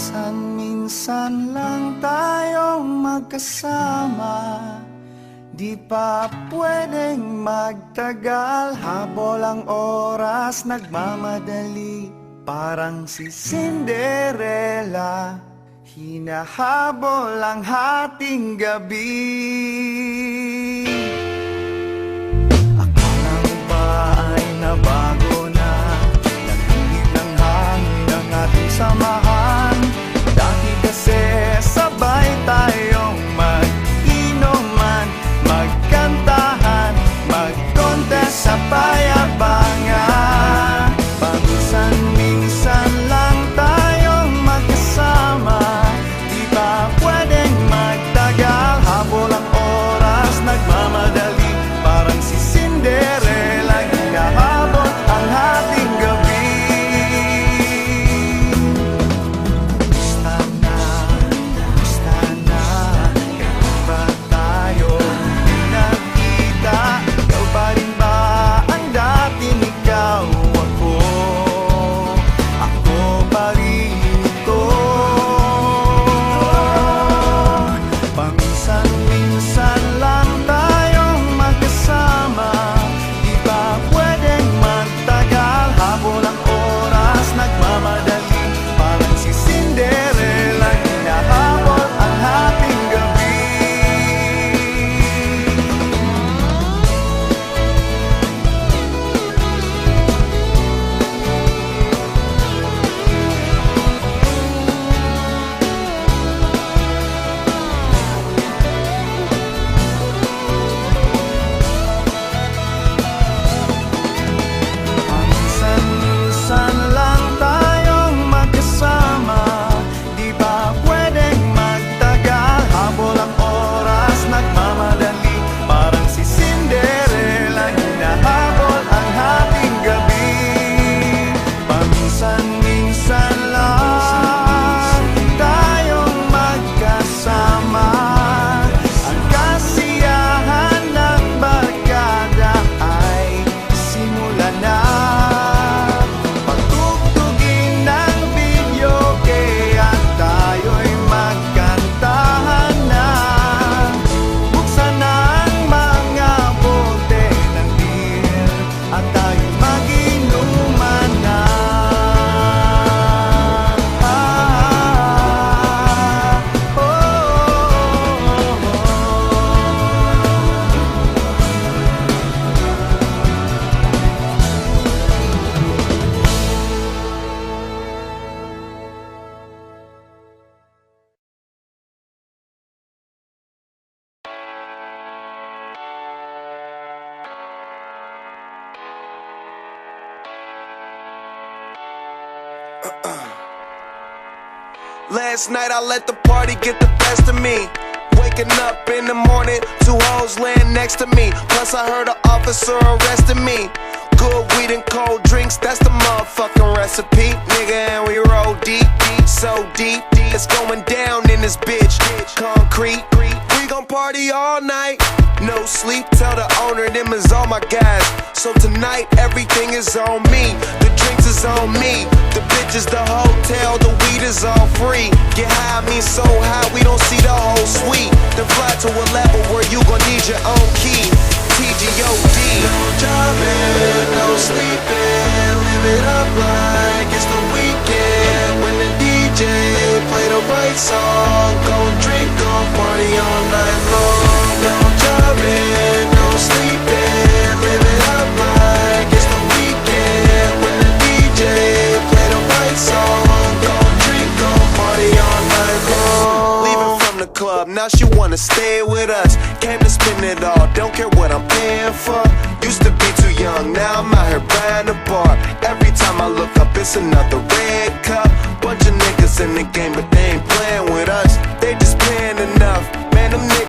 Minsan lang tayong magkasama, di pa pwedeng magtagal. Habol ang oras, nagmamadali, parang si Cinderella. Hinahabol ang hating gabi. Akala mo ba ay nabago na? Naghihit ng hangin ang ating samahan. Dati kasi sabay tayong mag-inuman, magkantahan, mag-contest sa payabangan. Paminsan-minsan lang tayong magkasama, di ba pwedeng magtagal? Habol ang oras, nagmamadali, parang si Cinderella. Hinahabol ang hating gabi. Last night I let the party get the best of me. Waking up in the morning, two hoes laying next to me. Plus I heard an officer arresting me. Good weed and cold drinks, that's the motherfucking recipe. Nigga, and we roll deep, deep, so deep, deep. It's going down in this bitch. Concrete, we gon' party all night. No sleep, tell the owner them is all my guys. So tonight everything is on me. The drinks is on me. The bitches, the hotel, the weed is all free. Get high, I mean so high, we don't see the whole suite. Then fly to a level where you gon' need your own key. TGOD. No driving, no sleeping. Live it up like it's the weekend. When the DJ play the right song, go drink, go party all night long. No driving, no sleeping. Live it up like it's the weekend. When the DJ play the right song, go drink, go party all night long. Leaving from the club, now she wanna stay with us. Came to spend it all, don't care what I'm paying for. Used to be too young, now I'm out here buying a bar. Every time I look up, it's another red cup. Bunch of niggas in the game, but they ain't playing with us.